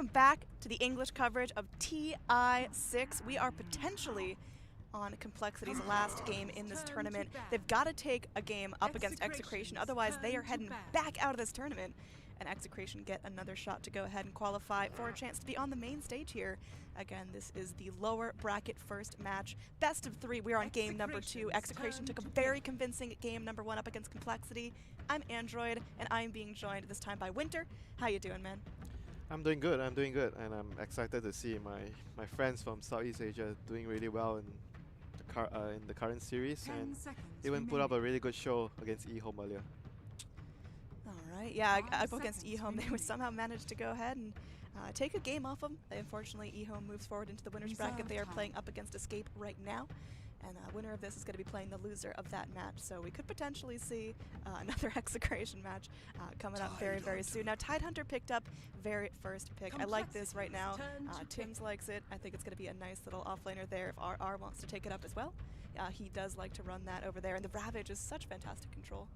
welcome back to the English coverage of TI6. We are potentially on Complexity's last game in this tournament. They've got to take a game up against Execration, otherwise they are heading back out of this tournament. And Execration get another shot to go ahead and qualify for a chance to be on the main stage here. Again, this is the lower bracket first match. Best of 3, we're on game number 2. Execration took a very convincing game number 1 up against Complexity. I'm Android, and I'm being joined this time by Winter. How you doing, man? I'm doing good, and I'm excited to see my friends from Southeast Asia doing really well in the current series, and even put up a really good show against eHome earlier. Alright, yeah, up against eHome, they would somehow manage to go ahead and take a game off them. Unfortunately, eHome moves forward into the winner's bracket. They are playing up against Escape right now. And winner of this is going to be playing the loser of that match. So we could potentially see another Execration match coming up very, very soon. Now, Tidehunter picked up very first pick. I like this right now. Tim's likes it. I think it's going to be a nice little offlaner there if RR wants to take it up as well. He does like to run that over there. And the Ravage is such fantastic control.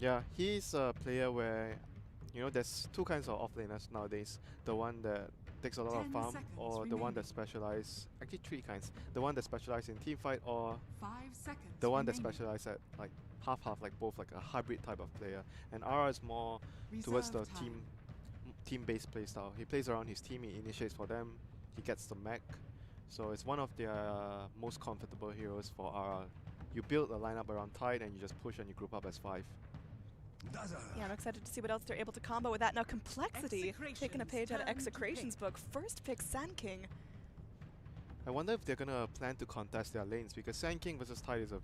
Yeah, he's a player where, you know, there's two kinds of offlaners nowadays. The one that takes a lot of farm, or the one that specializes, actually 3 kinds. The one that specializes in teamfight, or the one that specializes at like half-half, like both, like a hybrid type of player. And RR is more towards the team-based playstyle. He plays around his team, he initiates for them, he gets the mech. So it's one of their most comfortable heroes for RR. You build a lineup around Tide and you just push and you group up as 5. Yeah, I'm excited to see what else they're able to combo with that. Now, Complexity, taking a page out of Execration's book. First pick, Sand King. I wonder if they're going to plan to contest their lanes, because Sand King versus Tide is a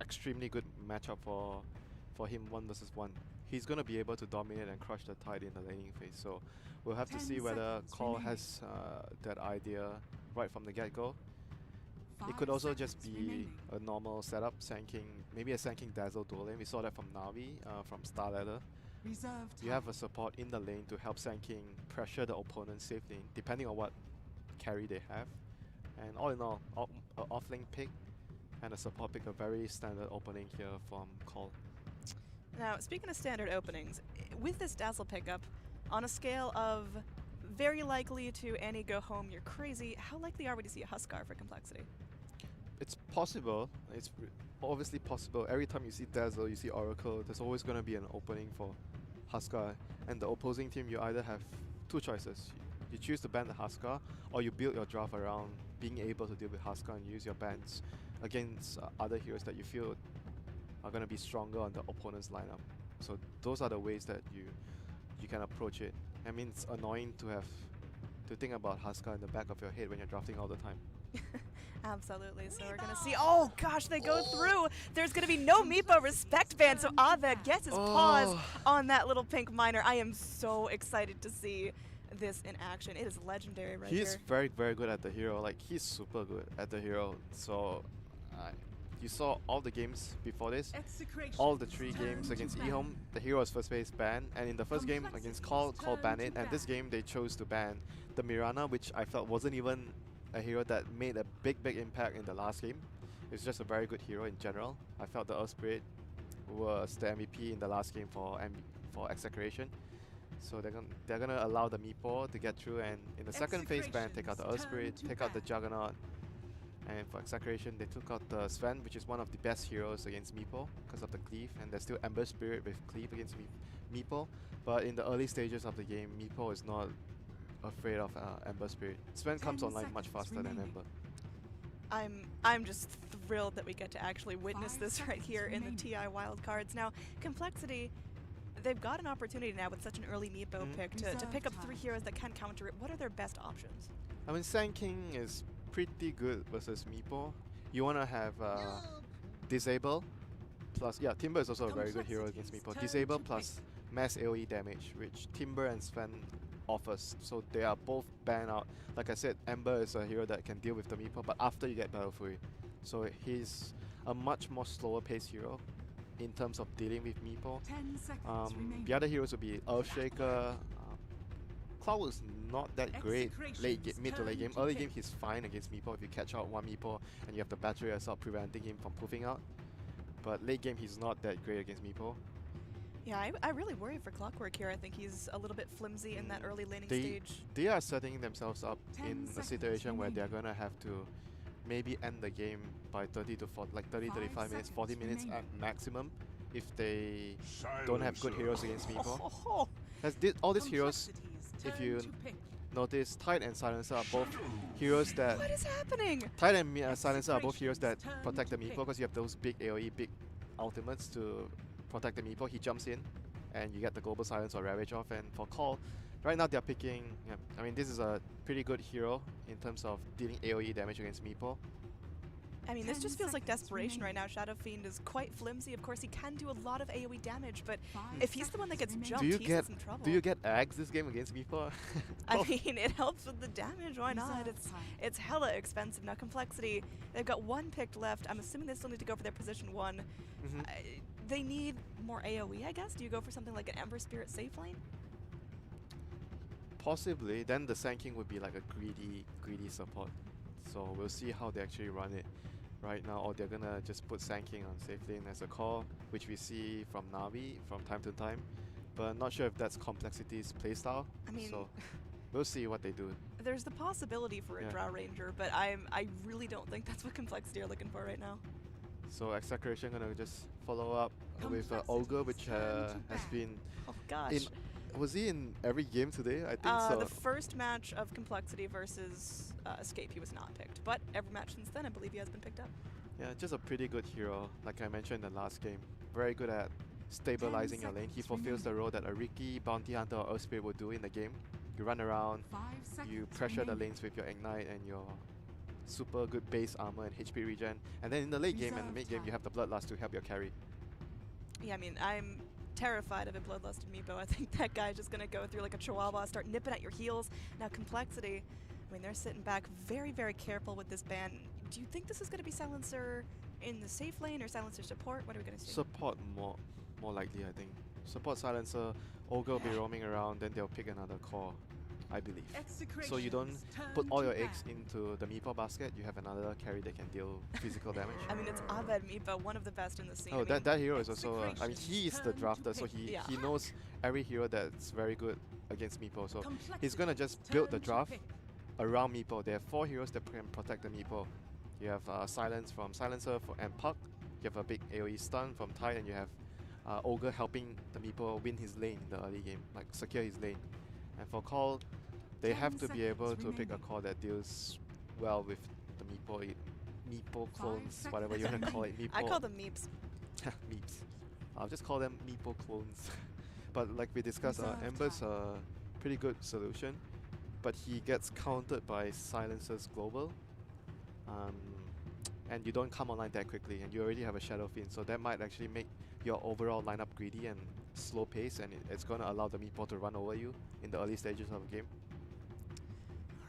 extremely good matchup for him 1 versus 1. He's going to be able to dominate and crush the Tide in the laning phase. So we'll have to see whether Call has that idea right from the get-go. It could also just be a normal setup, Sand King, maybe a Sand King Dazzle dual lane. We saw that from Navi, from Star Ladder. You have a support in the lane to help Sand King pressure the opponent's safe lane, depending on what carry they have. And all in all, an off-lane pick and a support pick, a very standard opening here from Call. Now, speaking of standard openings, with this Dazzle pickup, on a scale of very likely to Annie go home, you're crazy, how likely are we to see a Huskar for Complexity? It's possible. It's obviously possible. Every time you see Dazzle, you see Oracle, there's always going to be an opening for Huskar. And the opposing team, you either have 2 choices. You choose to ban the Huskar, or you build your draft around being able to deal with Huskar and use your bans against other heroes that you feel are going to be stronger on the opponent's lineup. So those are the ways that you can approach it. I mean, it's annoying to have to think about Huskar in the back of your head when you're drafting all the time. Absolutely, so we're gonna see. Oh gosh, they go through. There's gonna be no Meepo respect ban, so Aved gets his paws on that little pink miner. I am so excited to see this in action. It is legendary right here. He's very, very good at the hero. Like, he's super good at the hero. So you saw all the games before this, all the 3 games against eHome, the hero was first phase banned, and in the first game against Call banned it, and this game they chose to ban the Mirana, which I felt wasn't even a hero that made a big impact in the last game. It's just a very good hero in general. I felt the Earth Spirit was the MVP in the last game for Execration. So they're gonna allow the Meepo to get through, and in the second phase ban, take out the Earth Spirit, take out the Juggernaut. And for Execration, they took out the Sven, which is one of the best heroes against Meepo because of the cleave, and there's still Ember Spirit with cleave against Meepo. But in the early stages of the game, Meepo is not afraid of Ember Spirit. Sven comes online much faster than Ember. I'm just thrilled that we get to actually witness this right here in the TI wildcards. Now, Complexity, they've got an opportunity now with such an early Meepo pick to pick up 3 heroes that can counter it. What are their best options? I mean, Sand King is pretty good versus Meepo. You want to have Disable plus, yeah, Timber is also a very good hero against Meepo. Disable plus mass AoE damage, which Timber and Sven offers. So they are both banned out. Like I said, Ember is a hero that can deal with the Meepo, but after you get Battle Fury. So he's a much more slower paced hero in terms of dealing with Meepo. The other heroes would be Earthshaker. Cloud was not that great mid to late game. Early game he's fine against Meepo if you catch out one Meepo and you have the battery assault preventing him from poofing out. But late game he's not that great against Meepo. Yeah, I really worry for Clockwork here. I think he's a little bit flimsy in that early laning they stage. they are setting themselves up in a situation where remaining. they're gonna have to maybe end the game by 30 to 40, like 30, 35 minutes, 40 minutes at maximum, if they don't have good heroes against Meepo. All these heroes, if you notice, Tide and Silencer are both heroes that... What is happening? Tide and Silencer are both heroes that protect the Meepo because you have those big AoE, big ultimates to protect the Meepo. He jumps in and you get the Global Silence or Ravage off. And for Call, right now they're picking... Yeah, I mean, this is a pretty good hero in terms of dealing AoE damage against Meepo. I mean, this just feels like desperation right now. Shadow Fiend is quite flimsy. Of course, he can do a lot of AoE damage, but if he's the one that gets jumped, he's in some trouble. Do you get Ags this game against Meepo? I mean, it helps with the damage. Why not? It's hella expensive. Now, Complexity, they've got one picked left. I'm assuming they still need to go for their position 1. They need more AoE, I guess. Do you go for something like an Ember Spirit safe lane? Possibly. Then the Sand King would be like a greedy support. So we'll see how they actually run it right now, or they're gonna just put Sand King on safe lane as a core, which we see from Navi from time to time, but I'm not sure if that's Complexity's playstyle. I mean, so we'll see what they do. There's the possibility for a Drow Ranger, but I really don't think that's what Complexity are looking for right now. So Execration gonna just follow up with Ogre, which has been was he in every game today? I think so. The first match of Complexity versus Escape, he was not picked. But every match since then, I believe he has been picked up. Yeah, just a pretty good hero, like I mentioned in the last game. Very good at stabilizing your lane. He fulfills the role that a Riki, Bounty Hunter, or Earth Spirit would do in the game. You run around, you pressure the lanes with your Ignite and your super good base armor and HP regen. And then in the late game and the mid game, you have the Bloodlust to help your carry. Yeah, I mean, I'm terrified of a Bloodlusted Meepo. I think that guy's just gonna go through like a chihuahua, start nipping at your heels. Now Complexity, I mean, they're sitting back very, very careful with this ban. Do you think this is gonna be Silencer in the safe lane or Silencer support? What are we gonna see? Support more likely, I think. Support Silencer, Ogre will be roaming around, then they'll pick another core, I believe. So you don't put all your eggs into the Meepo basket, you have another carry that can deal physical damage. I mean, it's Abed Meepo, one of the best in the scene. Oh, I mean, that hero is also, I mean, he is the drafter, so he knows every hero that's very good against Meepo. So he's gonna just build the draft around Meepo. There are 4 heroes that can protect the Meepo. You have Silence from Silencer and Puck. You have a big AoE stun from Tide, and you have Ogre helping the Meepo win his lane in the early game, like secure his lane. And for Call, they have to be able to pick a core that deals well with the Meepo clones, whatever you want to call it. Meepo. I call them Meeps. Meeps. I'll just call them Meepo clones. But like we discussed, Ember's a pretty good solution, but he gets countered by Silencer's Global. And you don't come online that quickly, and you already have a Shadow Fiend, so that might actually make your overall lineup greedy and slow pace, and it's going to allow the Meepo to run over you in the early stages of the game.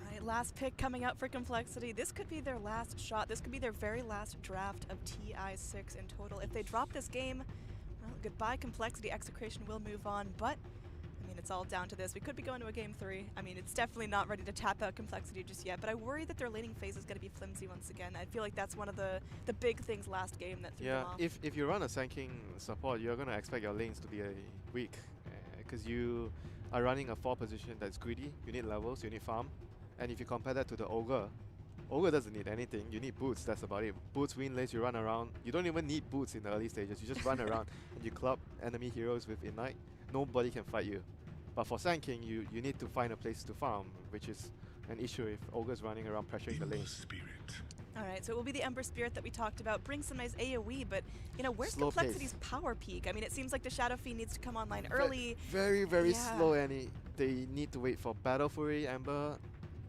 Alright, last pick coming up for Complexity. This could be their last shot. This could be their very last draft of TI6 in total. If they drop this game, well, goodbye Complexity. Execration will move on, but I mean, it's all down to this. We could be going to a game 3. I mean, it's definitely not ready to tap out Complexity just yet, but I worry that their laning phase is going to be flimsy once again. I feel like that's one of the big things last game that threw them off. If you run a Sand King support, you're going to expect your lanes to be weak, because you are running a 4 position that's greedy. You need levels, you need farm, and if you compare that to the Ogre doesn't need anything. You need boots, that's about it. Boots win lanes, you run around. You don't even need boots in the early stages. You just run around and you club enemy heroes with Ignite. Nobody can fight you. But for Sand King, you need to find a place to farm, which is an issue if Ogre's running around pressuring the lanes. Alright, so it will be the Ember Spirit that we talked about. Bring some nice AoE, but you know, where's Slow Complexity's pace. Power peak? I mean, it seems like the Shadow Fiend needs to come online early. Very, very slow, and they need to wait for Battle Fury, Ember.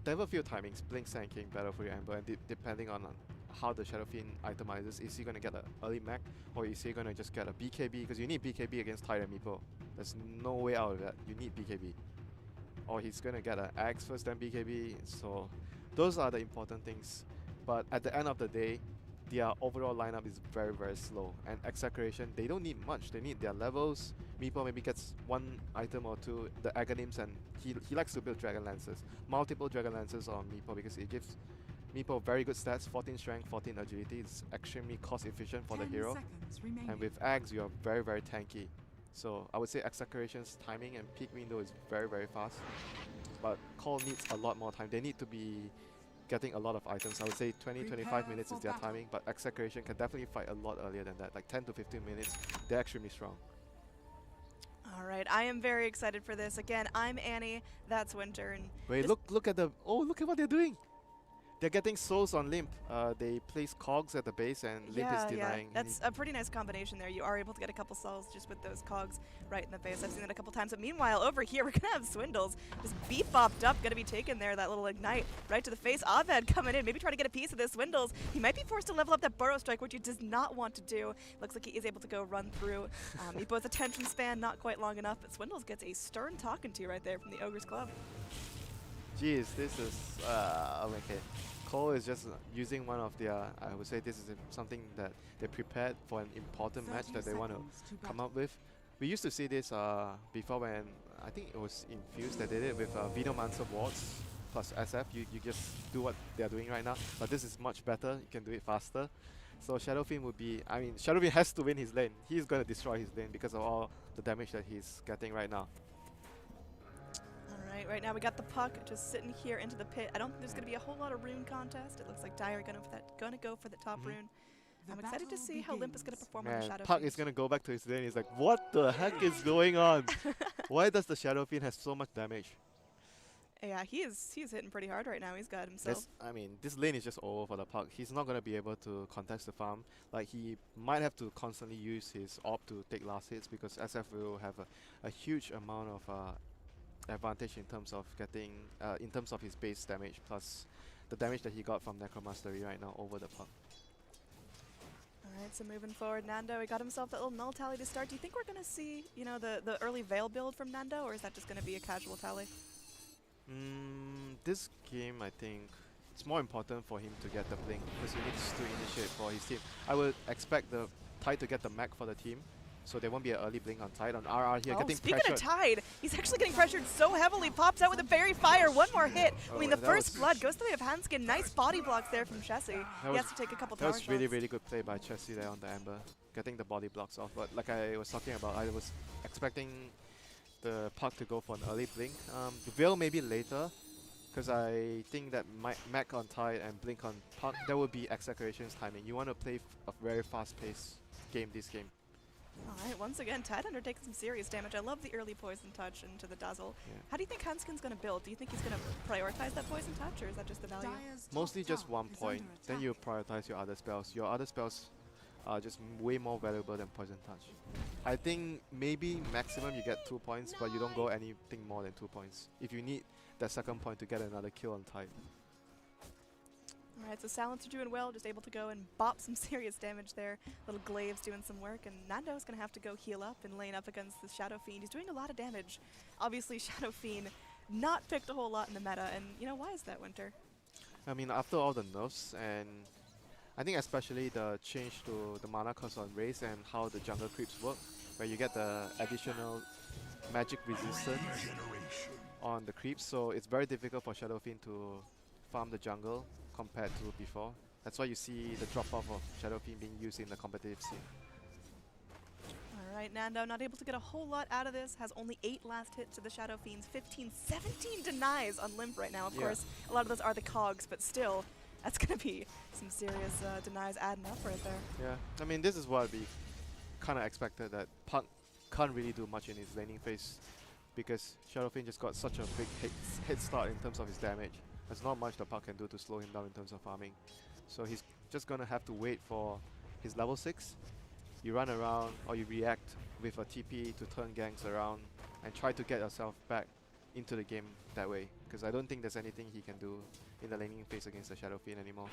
They have a few timings, Blink, Sand King, Battle Fury, Ember, and depending on how the Shadow Fiend itemizes, is he going to get an early mech, or is he going to just get a BKB? Because you need BKB against Tide and Meepo. There's no way out of that. You need BKB. Or he's going to get an Axe first, then BKB. So those are the important things. But at the end of the day, their overall lineup is very, very slow. And Execration, they don't need much. They need their levels. Meepo maybe gets 1 item or 2, the Aghanims, and he likes to build Dragon Lances. Multiple Dragon Lances on Meepo because it gives Meepo very good stats, 14 strength, 14 agility. It's extremely cost efficient for the hero. And with Aghs, you are very, very tanky. So I would say Execration's timing and peak window is very, very fast. But Call needs a lot more time. They need to be getting a lot of items. I would say 20-25 minutes is their timing, but Execration can definitely fight a lot earlier than that. Like 10 to 15 minutes, they're extremely strong. All right, I am very excited for this. Again, I'm Annie, that's Winter. And wait, look at the, oh, look at what they're doing. They're getting souls on Limp. They place cogs at the base and Limp is denying. Yeah, that's a pretty nice combination there. You are able to get a couple souls just with those cogs right in the base. I've seen that a couple times. But meanwhile, over here, we're going to have Swindles just beef-bopped up, going to be taken there, that little ignite right to the face. Abed coming in, maybe trying to get a piece of this Swindles. He might be forced to level up that Burrow Strike, which he does not want to do. Looks like he is able to go run through. Meepo's attention span not quite long enough, but Swindles gets a stern talking to right there from the Ogre's Club. Jeez, this is, okay. Cole is just using one of their, I would say this is something that they prepared for an important match that they want to come up with. We used to see this before when, I think it was Infused that did it with Venomancer wards plus SF. You just do what they're doing right now, but this is much better, you can do it faster. So Shadowfiend would be, I mean, Shadowfiend has to win his lane. He's going to destroy his lane because of all the damage that he's getting right now. Right now we got the puck just sitting here into the pit. I don't think there's going to be a whole lot of rune contest. It looks like Dire gonna go for the top rune. I'm excited to see how Limp is going to perform on the Shadow Puck Fiend. is going to go back to his lane. He's like, what the heck is going on? Why does the Shadow Fiend have so much damage? Yeah, he's hitting pretty hard right now. He's got himself. I mean, this lane is just over for the Puck. He's not going to be able to contest the farm. Like, he might have to constantly use his AWP to take last hits because SF will have a huge amount of advantage in terms of getting, in terms of his base damage plus the damage that he got from Necromastery right now over the Puck. Alright, so moving forward, Nando, he got himself that little null tally to start. Do you think we're going to see, you know, the early Veil build from Nando, or is that just going to be a casual tally? This game, I think, it's more important for him to get the blink because he needs to initiate for his team. I would expect the Tide to get the mech for the team, so there won't be an early blink on Tide. On RR here, getting speaking pressured. of Tide, he's actually getting pressured so heavily. Pops out with a Fairy Fire, one more hit. I mean, the first blood goes to the way of Hanskin. Nice body blocks there from Chessie. He has to take a couple tower shots. That was really, really good play by Chessie there on the Ember, getting the body blocks off. But like I was talking about, I was expecting the Puck to go for an early blink. Veil maybe later, because I think that mech on Tide and blink on Puck, that would be Execration's timing. You want to play a very fast-paced game this game. Alright, once again, Tide undertakes some serious damage. I love the early poison touch into the dazzle. Yeah. How do you think Hanskin's going to build? Do you think he's going to prioritize that poison touch, or is that just the value? Mostly just 1 point, then you prioritize your other spells. Your other spells are just way more valuable than poison touch. I think maybe maximum you get 2 points, but you don't go anything more than 2 points if you need that second point to get another kill on Tide. Alright, so Silencer doing well, just able to go and bop some serious damage there. Little Glaive's doing some work, and Nando's going to have to go heal up and lane up against the Shadow Fiend. He's doing a lot of damage. Obviously, Shadow Fiend not picked a whole lot in the meta, and you know, why is that, Winter? I mean, after all the nerfs, and I think especially the change to the mana cost on Raze and how the jungle creeps work, where you get the additional magic resistance on the creeps, so it's very difficult for Shadow Fiend to farm the jungle compared to before. That's why you see the drop-off of Shadow Fiend being used in the competitive scene. Alright, Nando not able to get a whole lot out of this, has only 8 last hits to the Shadow Fiends, 15, 17 denies on Limp right now. Of course, a lot of those are the cogs, but still, that's going to be some serious denies adding up right there. Yeah, I mean, this is what we kind of expected, that Puck can't really do much in his laning phase because Shadow Fiend just got such a big head start in terms of his damage. There's not much the Puck can do to slow him down in terms of farming. So he's just going to have to wait for his level 6. You run around or you react with a TP to turn ganks around and try to get yourself back into the game that way. Because I don't think there's anything he can do in the laning phase against the Shadow Fiend anymore.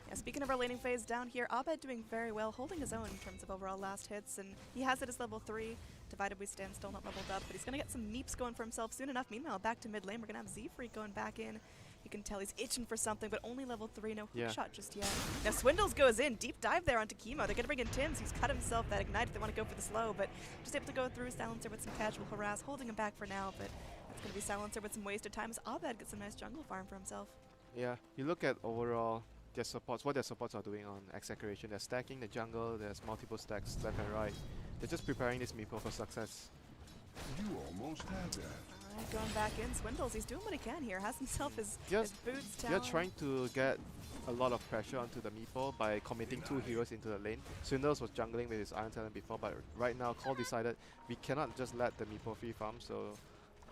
Yeah, speaking of our laning phase down here, Abed doing very well, holding his own in terms of overall last hits, and he has it as level 3. Divided we stand, still not leveled up, but he's going to get some meeps going for himself soon enough. Meanwhile, back to mid lane, we're going to have Z-Freak going back in. You can tell he's itching for something, but only level 3, no hook shot just yet. Now Swindles goes in, deep dive there onto Chemo. They're going to bring in Tims, who's cut himself that ignite if they want to go for the slow, but just able to go through Silencer with some casual harass, holding him back for now, but that's going to be Silencer with some wasted time as Abed gets some nice jungle farm for himself. Yeah, you look at overall their supports, what their supports are doing on Execration. They're stacking the jungle, there's multiple stacks left and right. They're just preparing this meeple for success. You almost had that. Alright, going back in. Swindles, he's doing what he can here. Has himself his boots down. They're trying to get a lot of pressure onto the meeple by committing 2 heroes into the lane. Swindles was jungling with his Iron Talent before, but right now Call decided we cannot just let the meeple free farm, so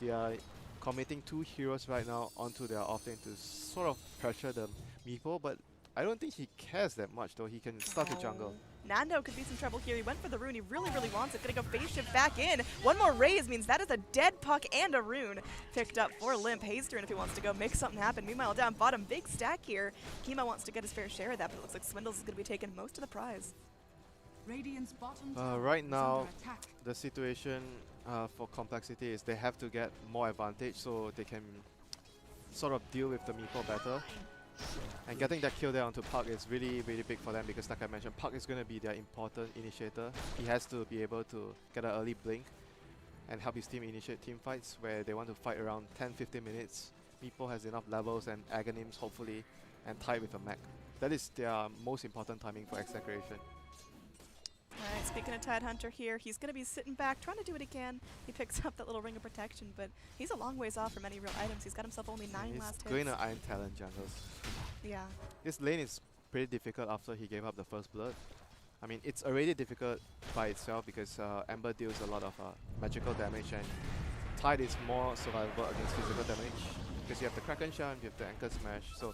they are committing 2 heroes right now onto their offlane to sort of pressure the meeple, but I don't think he cares that much though. He can start to jungle. Nando could be some trouble here. He went for the rune. He really, really wants it. Gonna go phase shift back in. One more raise means that is a dead puck and a rune picked up for Limp. Haster if he wants to go make something happen. Meanwhile, down bottom, big stack here. Kima wants to get his fair share of that, but it looks like Swindles is gonna be taking most of the prize. Right now, the situation for Complexity is they have to get more advantage so they can sort of deal with the meeple better. And getting that kill there onto Puck is really, really big for them because like I mentioned, Puck is going to be their important initiator. He has to be able to get an early blink and help his team initiate team fights where they want to fight around 10-15 minutes. Meeple has enough levels and Aghanims hopefully and tied with a mech. That is their most important timing for Execration. Alright, speaking of Tidehunter here, he's going to be sitting back, trying to do what he can. He picks up that little ring of protection, but he's a long ways off from any real items. He's got himself only 9 last hits. He's going to Iron Talent jungles. Yeah. This lane is pretty difficult after he gave up the first blood. I mean, it's already difficult by itself because Ember deals a lot of magical damage and Tide is more survivable against physical damage because you have the Kraken Shine, you have the Anchor Smash. So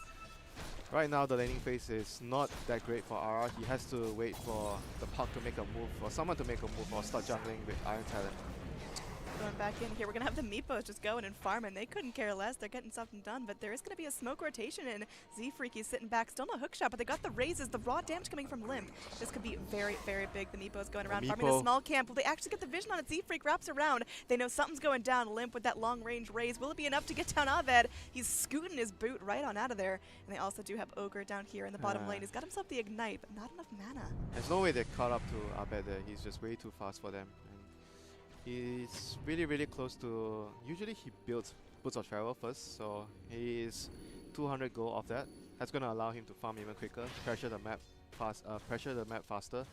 right now the laning phase is not that great for RR. He has to wait for the Puck to make a move or someone to make a move or start jungling with Iron Talent. Going back in here, we're going to have the Meepos just going and farming. They couldn't care less. They're getting something done, but there is going to be a smoke rotation, and Z-Freaky's sitting back. Still no hook shot, but they got the raises, the raw damage coming from Limp. This could be very, very big. The Meepos going around farming a small camp. Will they actually get the vision on it? Z-Freak wraps around. They know something's going down. Limp with that long-range raise. Will it be enough to get down Aved? He's scooting his boot right on out of there. And they also do have Ogre down here in the bottom lane. He's got himself the Ignite, but not enough mana. There's no way they caught up to Aved there. He's just way too fast for them. He's really, really close to. Usually he builds Boots of Travel first, so he is 200 gold off that. That's gonna allow him to farm even quicker, pressure the map faster.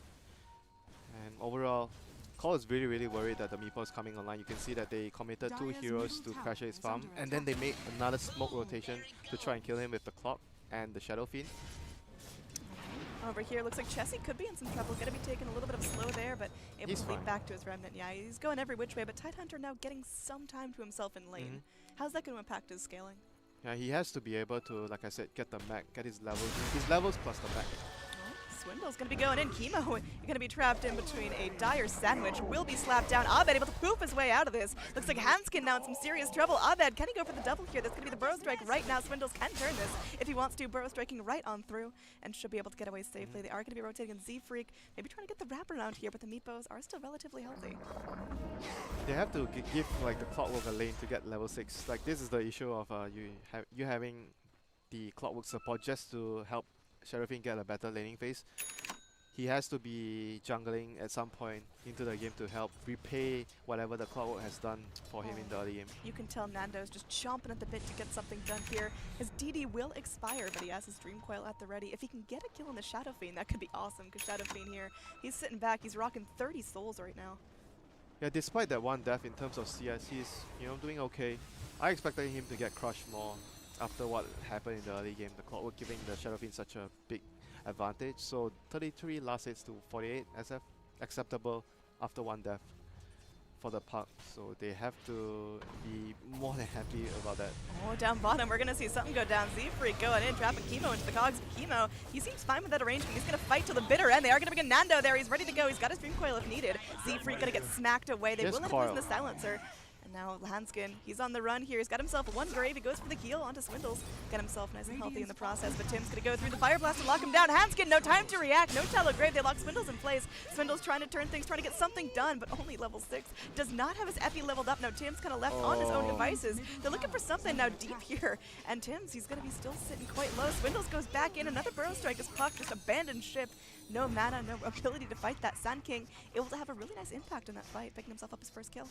And overall, Call is really, really worried that the meeple is coming online. You can see that they committed 2 heroes to pressure his farm, and then they made another smoke rotation to try and kill him with the Clock and the Shadow Fiend. Over here, looks like Chessie could be in some trouble. Going to be taking a little bit of a slow there, but able to leap back to his Remnant. Yeah, he's going every which way, but Tidehunter now getting some time to himself in lane. How's that going to impact his scaling? Yeah, he has to be able to, like I said, get the mech, get his levels plus the mech. Swindle's going to be going in. Chemo going to be trapped in between a dire sandwich. Will be slapped down. Abed able to poof his way out of this. Looks like Hanskin now in some serious trouble. Abed, can he go for the double here? That's going to be the Burrow Strike right now. Swindles can turn this if he wants to. Burrow striking right on through and should be able to get away safely. They are going to be rotating in Z-Freak. Maybe trying to get the wraparound here, but the Meepos are still relatively healthy. They have to give like the Clockwork a lane to get level 6. Like this is the issue of you having the Clockwork support just to help Sheriffin get a better laning phase. He has to be jungling at some point into the game to help repay whatever the Clockwork has done for him in the early game. You can tell Nando's just chomping at the bit to get something done here. His DD will expire, but he has his Dream Coil at the ready. If he can get a kill on the Shadow Fiend, that could be awesome, because Shadow Fiend here, he's sitting back. He's rocking 30 souls right now. Yeah, despite that one death in terms of CS, he's doing okay. I expected him to get crushed more after what happened in the early game. The Clockwork giving the Shadow Fiend such a big advantage. So 33 last hits to 48 SF, acceptable after one death for the Puck. So they have to be more than happy about that. Oh, down bottom, we're going to see something go down. Z-Freak going in, trapping Chemo into the cogs. Chemo, he seems fine with that arrangement. He's going to fight to the bitter end. They are going to begin Nando there. He's ready to go. He's got his Dream Coil if needed. Z-Freak going to get smacked away. They will end up losing the silencer. Now Hanskin, he's on the run here. He's got himself one grave. He goes for the heal onto Swindles. Get himself nice and healthy in the process, but Tim's going to go through the Fire Blast and lock him down. Hanskin, no time to react. No shallow grave. They lock Swindles in place. Swindles trying to turn things, trying to get something done, but only level 6. Does not have his Epi leveled up. Now Tim's kind of left on his own devices. They're looking for something now deep here. And Tim's, he's going to be still sitting quite low. Swindles goes back in. Another Burrow Strike is Puck, just abandoned ship. No mana, no ability to fight that. Sand King able to have a really nice impact in that fight, picking himself up his first kill.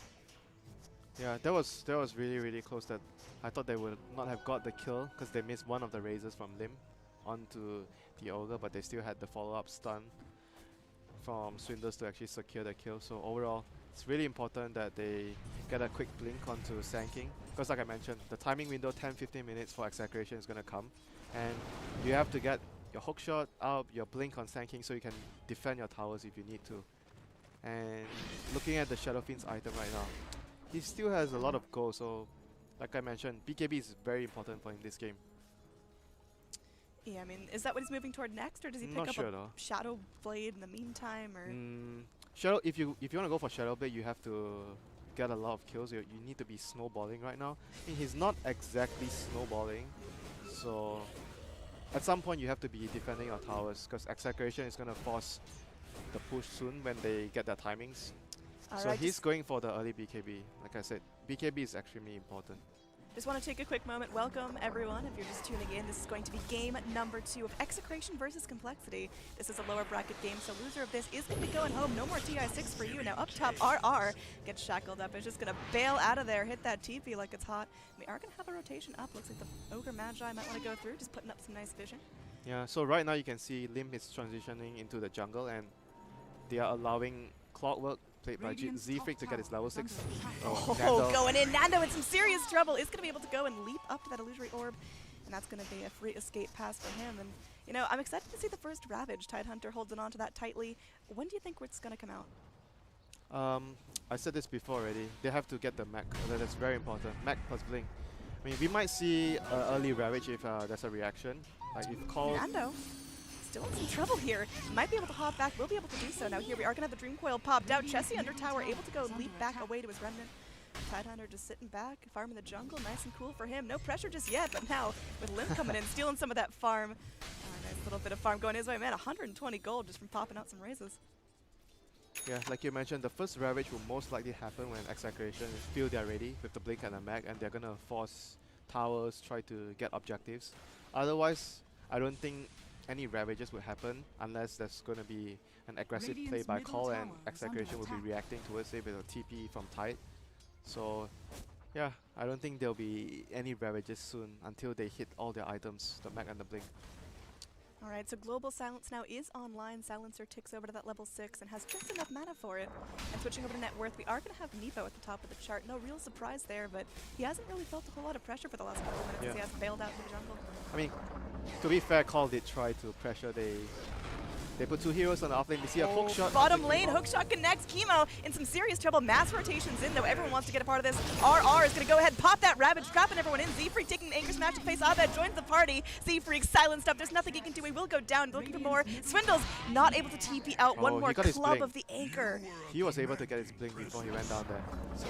Yeah, that was really, really close. That I thought they would not have got the kill because they missed one of the raises from Lim onto the Ogre, but they still had the follow-up stun from Swindles to actually secure the kill. So overall, it's really important that they get a quick blink onto Sand King. Because like I mentioned, the timing window 10-15 minutes for Execration is going to come. And you have to get your hook shot out, your blink on Sand King so you can defend your towers if you need to. And looking at the Shadow Fiend's item right now, he still has a lot of gold, so like I mentioned, BKB is very important for him this game. Yeah, I mean, is that what he's moving toward next, or does he pick up a Shadow Blade in the meantime, or? Shadow, if you want to go for Shadow Blade, you have to get a lot of kills. You need to be snowballing right now. I mean, he's not exactly snowballing, so at some point you have to be defending your towers because Execration is going to force the push soon when they get their timings. So he's going for the early BKB. Like I said, BKB is extremely important. Just want to take a quick moment. Welcome, everyone. If you're just tuning in, this is going to be game number 2 of Execration versus Complexity. This is a lower bracket game, so loser of this is going to be going home. No more TI6 for you. Now up top, RR gets shackled up. It's just going to bail out of there, hit that TP like it's hot. We are going to have a rotation up. Looks like the Ogre Magi might want to go through, just putting up some nice vision. Yeah, so right now you can see Limp is transitioning into the jungle, and they are allowing Clockwork, played by Z-Freak, to get his level 6. Oh, going in. Nando in some serious trouble. Is going to be able to go and leap up to that illusory orb, and that's going to be a free escape pass for him. And, you know, I'm excited to see the first Ravage. Tidehunter holding on to that tightly. When do you think it's going to come out? I said this before already. They have to get the mech. That's very important. Mech plus Blink. I mean, we might see early Ravage if there's a reaction. Like if called. Nando still in some trouble here. Might be able to hop back, will be able to do so. Now here we are going to have the Dream Coil popped out. Chessie under tower, able to go leap back away to his Remnant. Tidehunter just sitting back, farming the jungle, nice and cool for him. No pressure just yet, but now with Limp coming in, stealing some of that farm. Nice little bit of farm going his way. Man, 120 gold just from popping out some raises. Yeah, like you mentioned, the first Ravage will most likely happen when Execration feel they're ready with the Blink and the Mag, and they're going to force towers, try to get objectives. Otherwise, I don't think any Ravages will happen unless there's going to be an aggressive play by Call, and Execration will be reacting towards it with a TP from Tide. So yeah, I don't think there'll be any Ravages soon until they hit all their items, the Mag and the Blink. Alright, so Global Silence now is online. Silencer ticks over to that level 6 and has just enough mana for it. And switching over to net worth, we are going to have Nepo at the top of the chart. No real surprise there, but he hasn't really felt a whole lot of pressure for the last couple of minutes as he has bailed out in the jungle. I mean, to be fair, Call did try to pressure. They put 2 heroes on the offlane. We see a hook shot. Bottom lane, hook shot connects. Chemo in some serious trouble. Mass rotations in, though. Everyone wants to get a part of this. RR is going to go ahead, pop that Ravage, trapping everyone in. Z-Freak taking an Anchor Smash to face Abed, joins the party. Z-Freak silenced up. There's nothing he can do. He will go down, looking for more. Swindles not able to TP out. One more club of the Anchor. He was able to get his blink before he went down there. So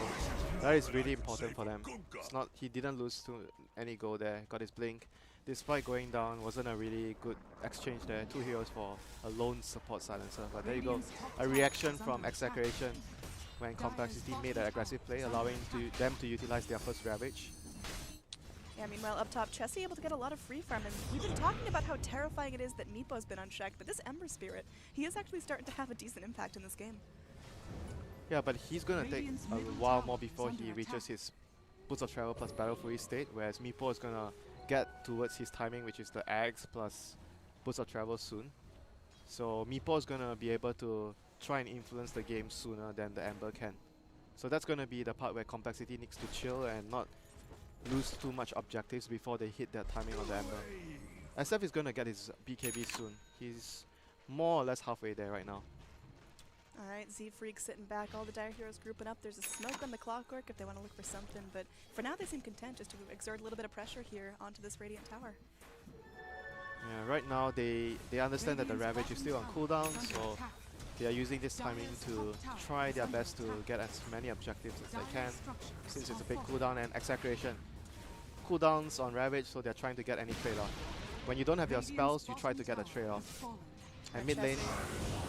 that is really important for them. It's not, he didn't lose to any gold there. Got his blink. Despite going down, wasn't a really good exchange there. 2 heroes for a lone support silencer. But there you go. A reaction from Execration when Complexity made an aggressive play, allowing them to utilize their first Ravage. Yeah, meanwhile, up top, Chessie able to get a lot of free farm. And we've been talking about how terrifying it is that Nepo's been unchecked, but this Ember Spirit, he is actually starting to have a decent impact in this game. Yeah, but he's going to take a while more before he reaches his Boots of Travel plus Battle Fury state, whereas Meepo is going to get towards his timing, which is the Ags plus Boots of Travel soon. So Meepo is going to be able to try and influence the game sooner than the Ember can. So that's going to be the part where Complexity needs to chill and not lose too much objectives before they hit that timing on the Ember. SF is going to get his BKB soon. He's more or less halfway there right now. Alright, Z-Freak sitting back, all the Dire Heroes grouping up. There's a smoke on the Clockwork if they want to look for something, but for now they seem content just to exert a little bit of pressure here onto this Radiant Tower. Yeah, right now they understand that the Ravage is still on cooldown, so they are using this timing to try their best to get as many objectives as they can, since it's a big cooldown. And Execration, cooldowns on Ravage, so they're trying to get any trade-off. When you don't have your spells, you try to get a trade-off. And mid lane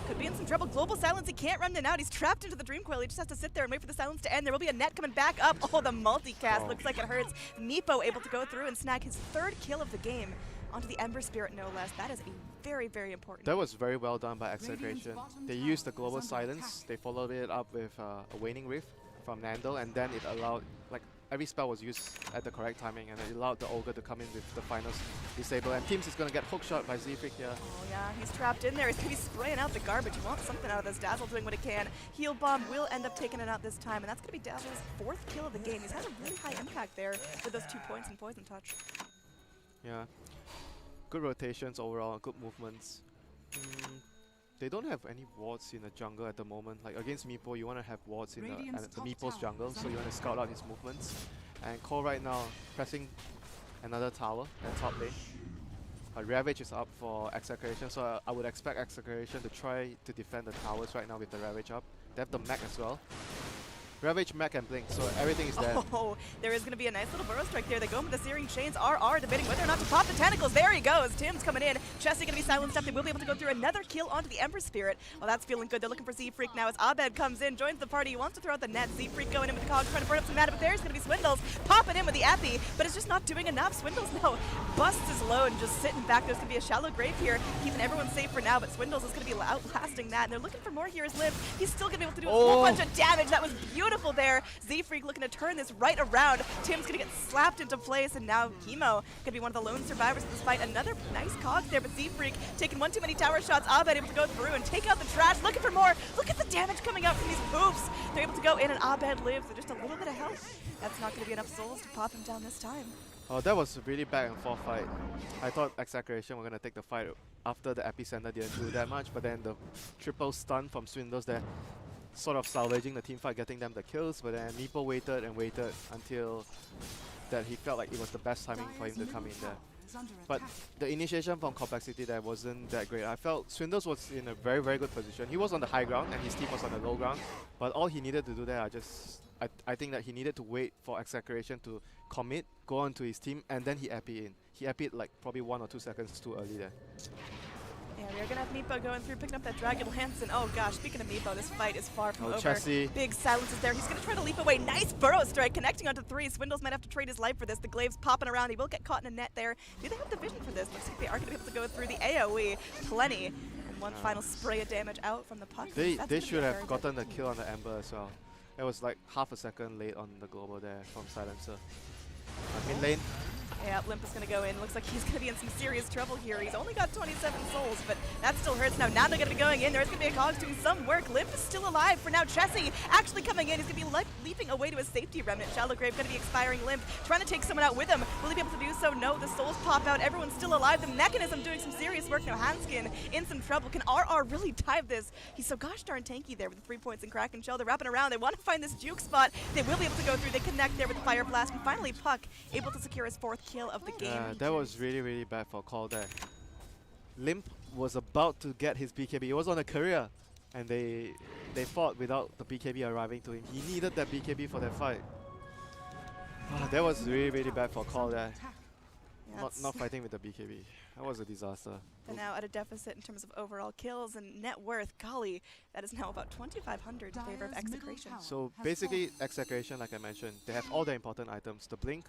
could be in some trouble. Global Silence, he can't run it out. He's trapped into the Dream Coil. He just has to sit there and wait for the silence to end. There will be a net coming back up. Oh, the multicast looks like it hurts. Nepo able to go through and snag his 3rd kill of the game onto the Ember Spirit, no less. That is a very, very important. That was very well done by Execration. They used the Global Silence. They followed it up with a Waning Rift from Nando, and then it allowed, like, every spell was used at the correct timing, and it allowed the Ogre to come in with the final disable. And Teams is going to get hook shot by Zfreak here. Oh yeah, he's trapped in there. He's going to be spraying out the garbage. He wants something out of this. Dazzle doing what it can. Heal Bomb will end up taking it out this time, and that's going to be Dazzle's 4th kill of the game. He's had a really high impact there with those 2 points and Poison Touch. Yeah. Good rotations overall, good movements. They don't have any wards in the jungle at the moment. Like against Meepo, you want to have wards in the Meepo's jungle, so you want to scout out his movements. And Cole right now pressing another tower at top lane. Ravage is up for Execration, so I would expect Execration to try to defend the towers right now with the Ravage up. They have the mech as well. Ravage, mech, and blink, so everything is dead. Oh, there is going to be a nice little burrow strike there. They go in with the Searing Chains. RR debating whether or not to pop the tentacles. There he goes. Tim's coming in. Chessie going to be silenced up. They will be able to go through another kill onto the Ember Spirit. Well, that's feeling good. They're looking for Zfreak now as Abed comes in, joins the party. He wants to throw out the net. Zfreak going in with the Cogs, trying to burn up some mana, but there's going to be Swindles popping in with the Epi, but it's just not doing enough. Swindles now busts his load and just sitting back. There's going to be a shallow grave here, keeping everyone safe for now, but Swindles is going to be outlasting that, and they're looking for more here as Liv. He's still going to be able to do a whole bunch of damage. That was beautiful there. Zfreak looking to turn this right around. Tim's going to get slapped into place, and now Chemo going to be one of the lone survivors of this fight. Another nice Cogs there, but Zfreak taking one too many tower shots. Abed able to go through and take out the trash, looking for more. Look at the damage coming out from these poofs. They're able to go in, and Abed lives with just a little bit of health. That's not going to be enough souls to pop him down this time. Oh, that was a really back and forth fight. I thought Execration were going to take the fight after the Epicenter didn't do that much, but then the triple stun from Swindles there sort of salvaging the team fight, getting them the kills, but then Meepo waited and waited until that he felt like it was the best timing for him to come in there. But the initiation from Complexity there wasn't that great. I felt Swindles was in a very, very good position. He was on the high ground and his team was on the low ground, but all he needed to do there, I think that he needed to wait for Execration to commit, go on to his team, and then he epi in. He epied like probably 1 or 2 seconds too early there. Yeah, we are going to have Meepo going through, picking up that Dragon Lance, and oh gosh, speaking of Meepo, this fight is far from over. Chessie. Big silences there. He's going to try to leap away. Nice burrow strike, connecting onto 3. Swindles might have to trade his life for this. The Glaive's popping around. He will get caught in a net there. Do they have the vision for this? Looks like they are going to be able to go through the AoE. Plenty. And one final spray of damage out from the puck. They should have gotten the kill on the Ember as well. It was like half a second late on the global there from Silencer. Mid lane. Yeah, Limp is going to go in. Looks like he's going to be in some serious trouble here. He's only got 27 souls, but that still hurts. Now Nando going to be going in. There's going to be a Cogs doing some work. Limp is still alive for now. Chessie actually coming in. He's going to be leaping away to a safety remnant. Shallow Grave going to be expiring. Limp trying to take someone out with him. Will he be able to do so? No, the souls pop out. Everyone's still alive. The Mechanism doing some serious work. Now Hanskin in some trouble. Can RR really dive this? He's so gosh darn tanky there with the 3 points in Kraken Shell. They're wrapping around. They want to find this juke spot. They will be able to go through. They connect there with the Fire Blast. And finally, Puck able to secure his 4th kill of the game. That was really, really bad for Call there. Limp was about to get his BKB. He was on a career, and they fought without the BKB arriving to him. He needed that BKB for that fight. That was really, really bad for Call there. Yeah, Not fighting with the BKB. That was a disaster. They're now at a deficit in terms of overall kills and net worth. Golly, that is now about 2,500 in favor of Execration. So basically, Execration, like I mentioned, they have all the important items. The Blink,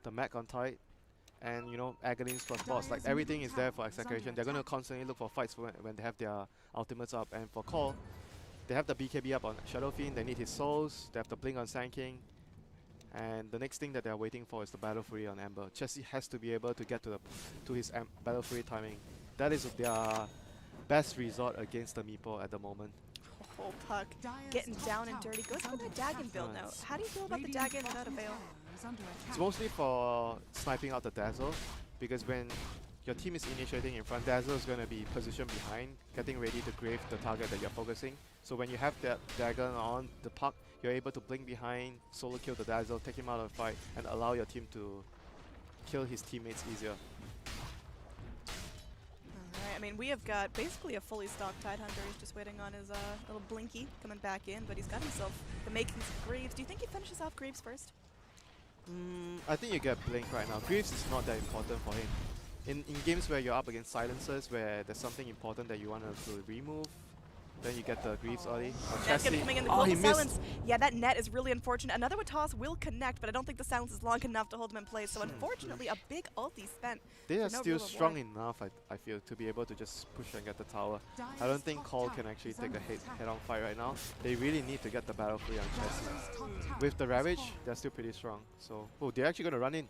the Mech on tight, and you know, Aghanim's plus boss. Like everything is there for Execration. They're going to constantly look for fights when they have their ultimates up. And for Call, they have the BKB up on Shadow Fiend. They need his souls. They have the Blink on Sand King. And the next thing that they're waiting for is the Battle Fury on Ember. Chessie has to be able to get to his Battle Fury timing. That is their best resort against the Meepo at the moment. Oh, Puck getting down and dirty. Goes for that Dagon build now. How do you feel about the Dagon without a veil? It's mostly for sniping out the Dazzle, because when your team is initiating in front, Dazzle is going to be positioned behind, getting ready to grave the target that you're focusing. So when you have that Dagon on the Puck, you're able to blink behind, solo kill the Dazzle, take him out of the fight, and allow your team to kill his teammates easier. Alright, I mean, we have got basically a fully stocked Tidehunter. He's just waiting on his little Blinky coming back in, but he's got himself the makings of Greaves. Do you think he finishes off Greaves first? I think you get Blink right now. Greaves is not that important for him. In games where you're up against silencers, where there's something important that you want to remove, Then you get the Greaves early. That's gonna be coming in the oh, he global missed. silence. Yeah, that net is really unfortunate. Another with toss will connect, but I don't think the silence is long enough to hold him in place. So unfortunately, a big ulti spent. They are no still real strong reward. enough, I feel, to be able to just push and get the tower. I don't think Cole can actually take a head-on fight right now. They really need to get the battle free on Chessie. With the Ravage, they're still pretty strong. So, oh, they're actually going to run in.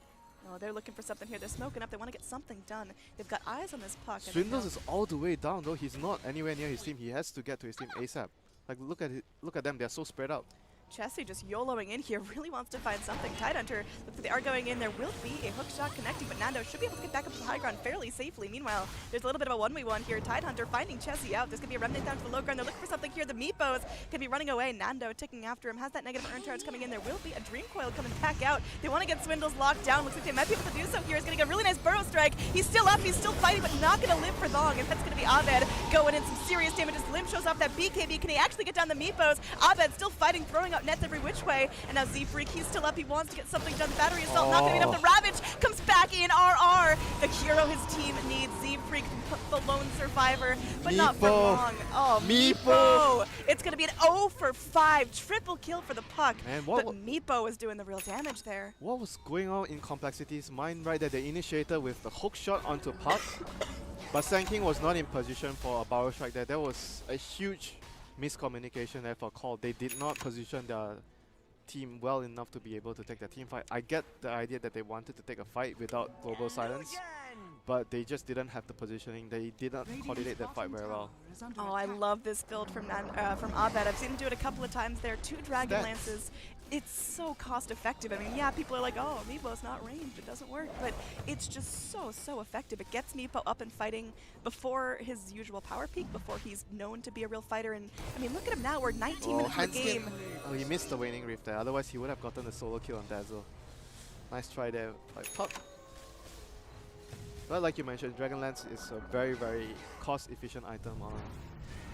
No, they're looking for something here. They're smoking up. They want to get something done. They've got eyes on this puck. and Swindles is all the way down though. He's not anywhere near his team. He has to get to his team ASAP. Like, look at it, look at them. They're so spread out. Chessie just YOLOing in here, really wants to find something. Tidehunter, looks like they are going in. There will be a hook shot connecting, but Nando should be able to get back up to the high ground fairly safely. Meanwhile, there's a little bit of a 1v1 here. Tidehunter finding Chessie out. There's going to be a remnant down to the low ground. They're looking for something here. The Meepos can be running away. Nando ticking after him. Has that negative earn charge coming in. There will be a Dream Coil coming back out. They want to get Swindles locked down. Looks like they might be able to do so here. He's going to get a really nice burrow strike. He's still up. He's still fighting, but not going to live for long. And that's going to be Abed going in some serious damage. His limb shows off that BKB. Can he actually get down the Meepos? Abed still fighting, throwing out nets every which way. And now Z-Freak, he's still up. He wants to get something done. Battery assault, not going to be enough. The Ravage comes back in. RR. The hero his team needs. Z-Freak, the lone survivor, but not for long. Oh, Meepo. It's going to be an 0 for 5. Triple kill for the puck. Man, but Meepo is doing the real damage there. What was going on in Complexity's mind right there? They initiated with the hook shot onto puck, but Sanking was not in position for a barrel strike there. There was a huge miscommunication there for Call. They did not position their team well enough to be able to take the team fight. I get the idea that they wanted to take a fight without global silence, but they just didn't have the positioning. They didn't coordinate that fight very well. Oh, I love this build from Abed. I've seen him do it a couple of times there. 2 Dragon Lances. It's so cost effective. I mean, yeah, people are like, oh, Meepo's not ranged, it doesn't work, but it's just so effective. It gets Meepo up and fighting before his usual power peak, before he's known to be a real fighter. And I mean, look at him now. We're 19 minutes in the game. Oh, he missed the waning rift there. Otherwise, he would have gotten the solo kill on Dazzle. Nice try there by Puck. But like you mentioned, Dragonlance is a very cost-efficient item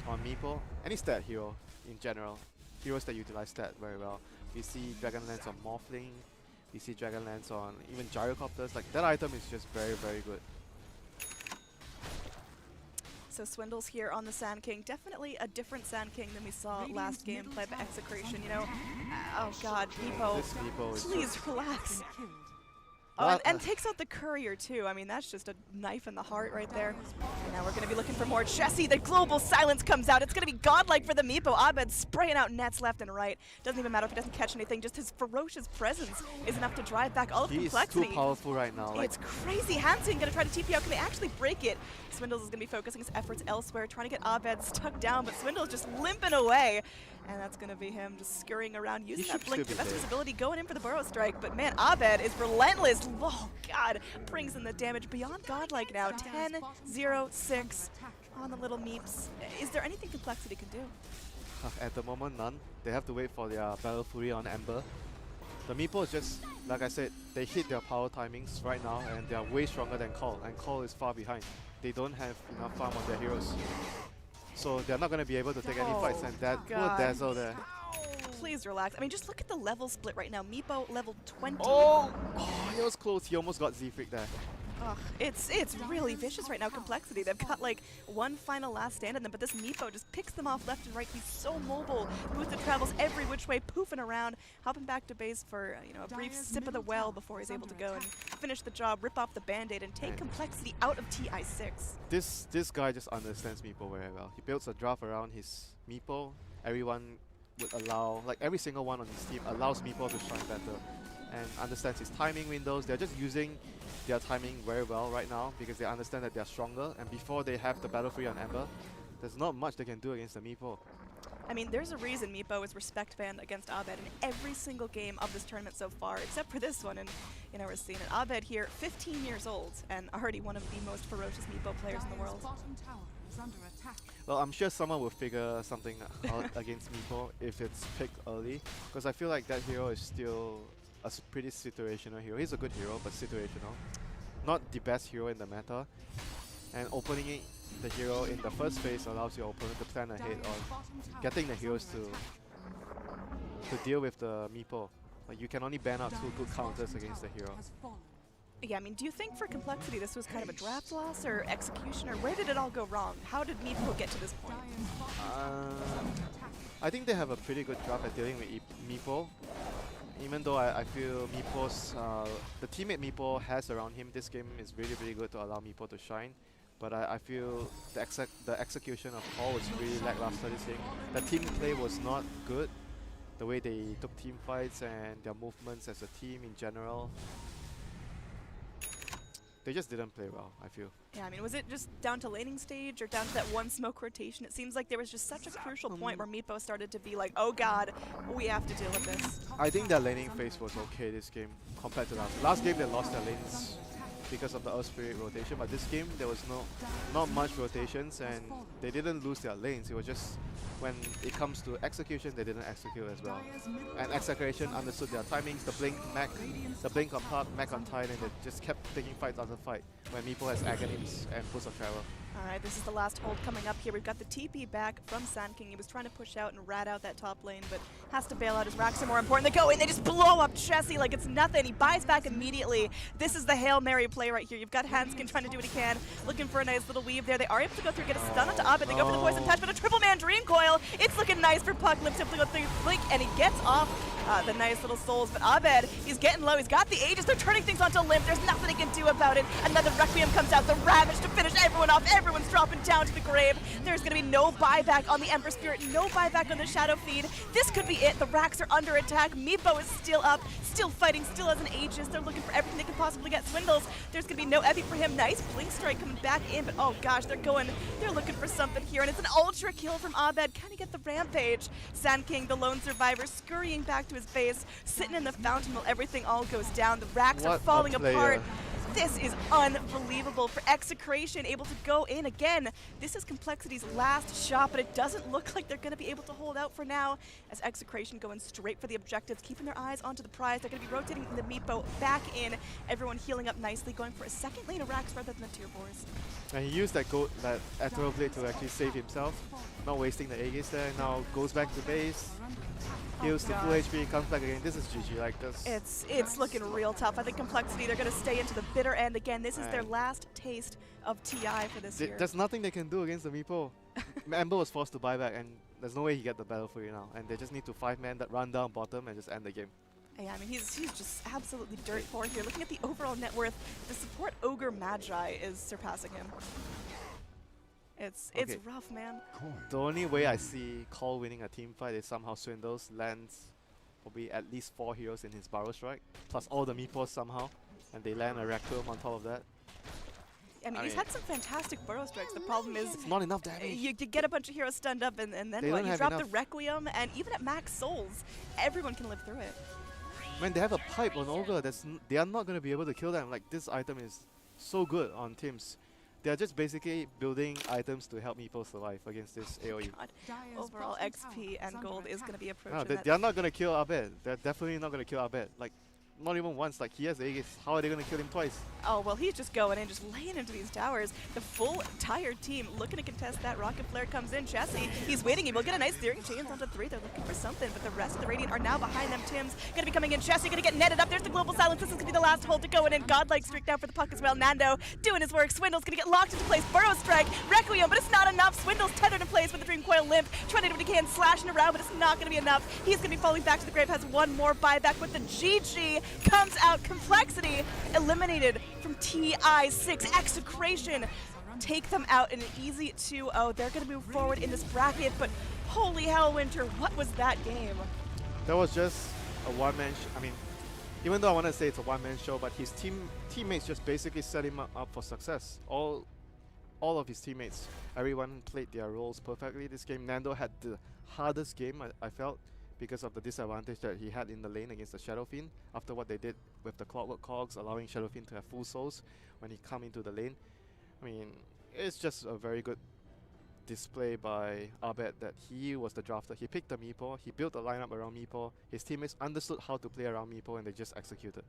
on Meepo. Any stat hero in general. Heroes that utilize stat very well. We see Dragonlance on Morphling. We see Dragonlance on even Gyrocopters. Like, that item is just very good. So Swindles here on the Sand King. Definitely a different Sand King than we saw last game played by Execration. You know, oh god, Meepo, This Meepo is please relax. Oh, and takes out the courier too. I mean, that's just a knife in the heart right there. And now we're going to be looking for more Chessie. The global silence comes out. It's going to be godlike for the Meepo. Abed spraying out nets left and right. Doesn't even matter if he doesn't catch anything. Just his ferocious presence is enough to drive back all of Complexity. He's too powerful right now. It's crazy. Hansen going to try to TP out. Can they actually break it? Swindles is going to be focusing his efforts elsewhere, trying to get Abed stuck down, but Swindles just limping away. And that's going to be him just scurrying around, using that blink to the best of his ability, going in for the burrow strike. But man, Abed is relentless. Oh god, brings in the damage beyond godlike now. 10-0-6 on the little Meeps. Is there anything Complexity can do? At the moment, none. They have to wait for their Battle Fury on Ember. The Meepo is just, like I said, they hit their power timings right now and they are way stronger than Call, and Call is far behind. They don't have enough farm on their heroes. So they're not going to be able to take any fights, and that poor Dazzle there. Please relax. I mean, just look at the level split right now. Meepo level 20. Oh, he was close. He almost got Z-Freak there. Ugh, it's really vicious right now, Complexity. They've got like one final last stand in them, but this Meepo just picks them off left and right. He's so mobile. Boosted travels every which way, poofing around, hopping back to base for a brief sip of the well before he's able to go and finish the job, rip off the band-aid, and take Complexity out of TI6. This guy just understands Meepo very well. He builds a draft around his Meepo. Everyone would allow, like every single one on his team allows Meepo to shine better and understands his timing windows. They're just using their timing very well right now because they understand that they're stronger, and before they have the battle free on Ember, there's not much they can do against the Meepo. I mean, there's a reason Meepo is respect banned against Abed in every single game of this tournament so far, except for this one, and we're seeing it. Abed here, 15 years old, and already one of the most ferocious Meepo players in the world. Well, I'm sure someone will figure something out against Meepo if it's picked early, because I feel like that hero is still a pretty situational hero. He's a good hero, but situational. Not the best hero in the meta. And opening the hero in the first phase allows your opponent to plan ahead on getting the heroes to deal with the Meepo. Like, you can only ban out 2 good counters against the hero. Yeah, I mean, do you think for Complexity this was kind of a draft loss or execution, or where did it all go wrong? How did Meepo get to this point? I think they have a pretty good job at dealing with Meepo. Even though I feel Meepo's, the teammate Meepo has around him, this game is really, really good to allow Meepo to shine. But I feel the execution of Call was really lackluster this game. The team play was not good. The way they took team fights and their movements as a team in general. They just didn't play well, I feel. Yeah, I mean, was it just down to laning stage or down to that one smoke rotation? It seems like there was just such a crucial point where Meepo started to be like, oh god, we have to deal with this. I think their laning phase was okay this game compared to last game. They lost their lanes because of the Earth Spirit rotation, but this game there was not much rotations and they didn't lose their lanes. It was just when it comes to execution, they didn't execute as well. And Execration understood their timings, the blink on Park, Mac on Tide, and they just kept taking fight after fight when Meepo has Aghanim's and Boost of Travel. Alright, this is the last hold coming up here. We've got the TP back from Sand King. He was trying to push out and rat out that top lane, but has to bail out. His racks are more important. They go in, they just blow up Chessie like it's nothing. He buys back immediately. This is the Hail Mary play right here. You've got Hanskin trying to do what he can, looking for a nice little weave there. They are able to go through, get a stun onto Abed. They go for the Poison Touch, but a triple man Dream Coil. It's looking nice for Puck. Lips simply go through Blink, and he gets off the nice little souls. But Abed, he's getting low. He's got the Aegis. They're turning things onto Limp. There's nothing he can do about it. Another Requiem comes out. The Ravage to finish everyone off. Everyone's dropping down to the grave. There's going to be no buyback on the Ember Spirit, no buyback on the Shadow Feed. This could be it. The racks are under attack. Meepo is still up, still fighting, still has an Aegis. They're looking for everything they can possibly get. Swindles, there's going to be no Epi for him. Nice Blink Strike coming back in, but oh gosh, they're looking for something here, and it's an ultra kill from Abed. Can he get the Rampage? Sand King, the lone survivor, scurrying back to his base, sitting in the fountain while everything all goes down. The racks are falling apart. This is unbelievable for Execration, able to go in again. This is Complexity's last shot, but it doesn't look like they're going to be able to hold out for now, as Execration going straight for the objectives, keeping their eyes onto the prize. They're going to be rotating the Meepo back in, everyone healing up nicely, going for a second lane of racks rather than the tier 4s. And he used that Ethereal Blade to actually save himself, not wasting the Aegis there. Now goes back to base, heals to full HP, comes back again. This is GG like this. It's looking real tough. I think Complexity, they're going to stay into the bitter end again. This is their last taste of TI for this year. There's nothing they can do against the Meepo. Ember was forced to buy back, and there's no way he get the battle for you now. And they just need to 5-man that run down bottom and just end the game. Yeah, I mean, he's just absolutely dirt poor here. Looking at the overall net worth, the support Ogre Magi is surpassing him. It's rough, man. The only way I see Call winning a team fight is somehow Swindles lands probably at least 4 heroes in his Burrow Strike, plus all the Meepos somehow, and they land a Requiem on top of that. I mean, he's had some fantastic Burrow Strikes. The problem is it's not enough damage. You get a bunch of heroes stunned up, and then what? You drop the Requiem, and even at max souls, everyone can live through it. When they have a pipe on Ogre, they are not going to be able to kill them. Like, this item is so good on teams. They are just basically building items to help Meepo survive against this AoE. God. Overall XP and gold is going to be approaching no, they are not going to kill Abed. They're definitely not going to kill Abed. Like, not even once. Like, he has Aegis. How are they going to kill him twice? Oh, well, he's just going in, just laying into these towers. The full entire team looking to contest that. Rocket Flare comes in. Chessie, he's waiting. He will get a nice Searing Chains onto 3. They're looking for something, but the rest of the Radiant are now behind them. Tim's going to be coming in. Chessie going to get netted up. There's the Global Silence. This is going to be the last hold to go in. Godlike Streak down for the Puck as well. Nando doing his work. Swindle's going to get locked into place. Burrow Strike, Requiem, but it's not enough. Swindle's tethered in place with the Dream Coil Limp. Trying to do what he can, slashing around, but it's not going to be enough. He's going to be falling back to the grave. Has one more buyback with the GG. Comes out. Complexity eliminated from TI6. Execration take them out in an easy 2-0. They're going to move forward in this bracket, but holy hell, Winter, what was that game? That was just a one-man I mean, even though I want to say it's a one-man show, but his teammates just basically set him up for success. All of his teammates, everyone played their roles perfectly this game. Nando had the hardest game, I felt, because of the disadvantage that he had in the lane against the Shadow Fiend after what they did with the Clockwork Cogs, allowing Shadow Fiend to have full souls when he come into the lane. I mean, it's just a very good display by Abed that he was the drafter. He picked the Meepo, he built a lineup around Meepo, his teammates understood how to play around Meepo, and they just executed.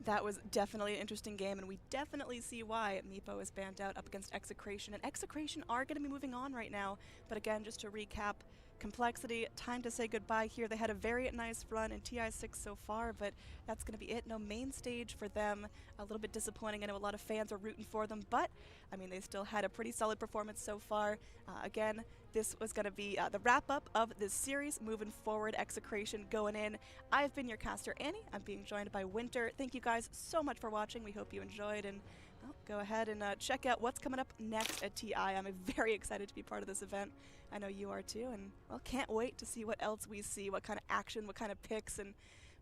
That was definitely an interesting game, and we definitely see why Meepo is banned out up against Execration. And Execration are going to be moving on right now, but again, just to recap, Complexity, time to say goodbye here. They had a very nice run in TI6 so far, but that's going to be it. No main stage for them. A little bit disappointing. I know a lot of fans are rooting for them, but I mean, they still had a pretty solid performance so far. Again, this was going to be the wrap-up of this series. Moving forward, Execration going in. I've been your caster, Annie. I'm being joined by Winter. Thank you guys so much for watching. We hope you enjoyed, and well, go ahead and check out what's coming up next at TI. I'm very excited to be part of this event. I know you are too, and well, can't wait to see what else we see, what kind of action, what kind of picks, and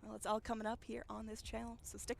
well, it's all coming up here on this channel, so stick